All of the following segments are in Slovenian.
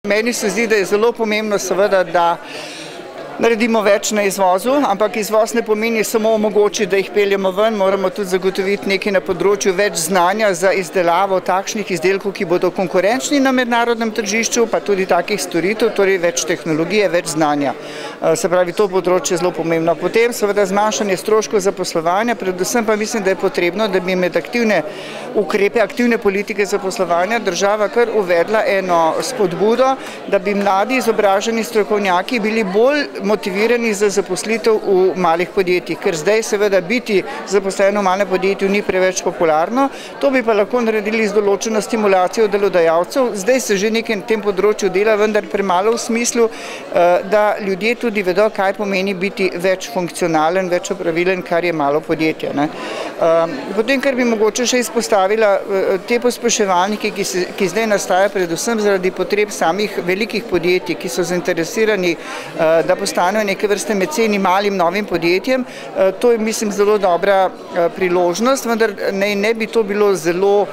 Meni se zdi, da je zelo pomembno seveda, da naredimo več na izvozu, ampak izvoz ne pomeni samo omogočiti, da jih peljemo ven, moramo tudi zagotoviti nekaj na področju več znanja za izdelavo takšnih izdelkov, ki bodo konkurenčni na mednarodnem tržišču, pa tudi takih storitev, torej več tehnologije, več znanja. Se pravi, to področje je zelo pomembno. Potem seveda zmanjšanje stroškov zaposlovanja, predvsem pa mislim, da je potrebno, da bi med aktivne ukrepe, aktivne politike zaposlovanja država kar uvedla eno spodbudo, da bi mladi izobraženi strokovnjaki bili bolj motivirani za zaposlitev v malih podjetjih, ker zdaj seveda biti zaposlen v malem podjetju ni preveč popularno. To bi pa lahko naredili z določeno stimulacijo delodajalcev. Zdaj se že nekaj na tem področju dela, vendar premalo v smislu, da ljudje tudi vedo, kaj pomeni biti več funkcionalen, več opravilen, kar je malo podjetje. Potem, kar bi mogoče še izpostavila, te pospeševalnike, ki zdaj nastajajo predvsem zaradi potreb samih velikih podjetij, ki so zainteresirani, da postanejo neke vrste meceni malim novim podjetjem. To je, mislim, zelo dobra priložnost, vendar ne bi to bilo zelo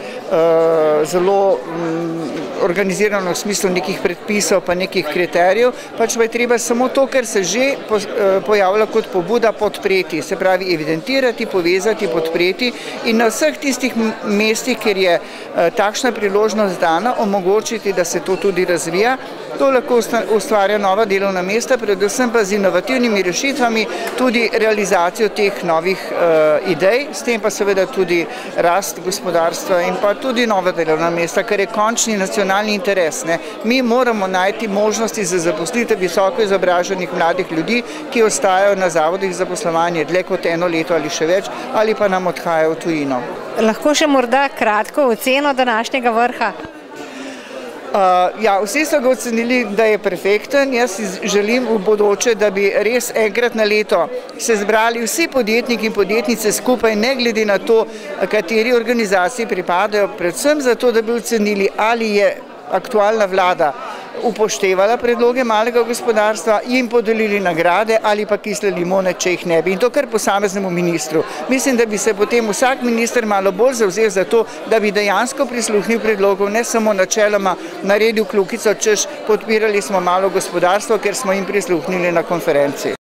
organizirano v smislu nekih predpisov pa nekih kriterijev, pač pa je treba samo to, kar se že pojavlja kot pobuda, podpreti, se pravi evidentirati, povezati, podpreti in na vseh tistih mestih, kjer je takšna priložnost dana, omogočiti, da se to tudi razvija. To lahko ustvarja nova delovna mesta, predvsem pa z inovativnimi rešitvami, tudi realizacijo teh novih idej, s tem pa seveda tudi rast gospodarstva in pa tudi nova delovna mesta, kar je končni nacionalni interes. Mi moramo najti možnosti za zaposlitev visoko izobraženih mladih ljudi, ki ostajajo na zavodih za zaposlovanje dlje kot 1 leto ali še več, ali pa nam odhajajo v tujino. Lahko še morda kratko oceno današnjega vrha? Ja, vsi so ga ocenili, da je perfekten. Jaz si želim v bodoče, da bi res enkrat na leto se zbrali vsi podjetniki in podjetnice skupaj, ne glede na to, kateri organizaciji pripadajo, predvsem zato, da bi ocenili, ali je aktualna vlada upoštevala predloge malega gospodarstva, jim podelili nagrade ali pa kisle limone, če jih ne bi. In to kar posameznemu ministru. Mislim, da bi se potem vsak minister malo bolj zavzel za to, da bi dejansko prisluhnil predlogov, ne samo načeloma naredil kljukico, češ podpirali smo malo gospodarstvo, ker smo jim prisluhnili na konferenci.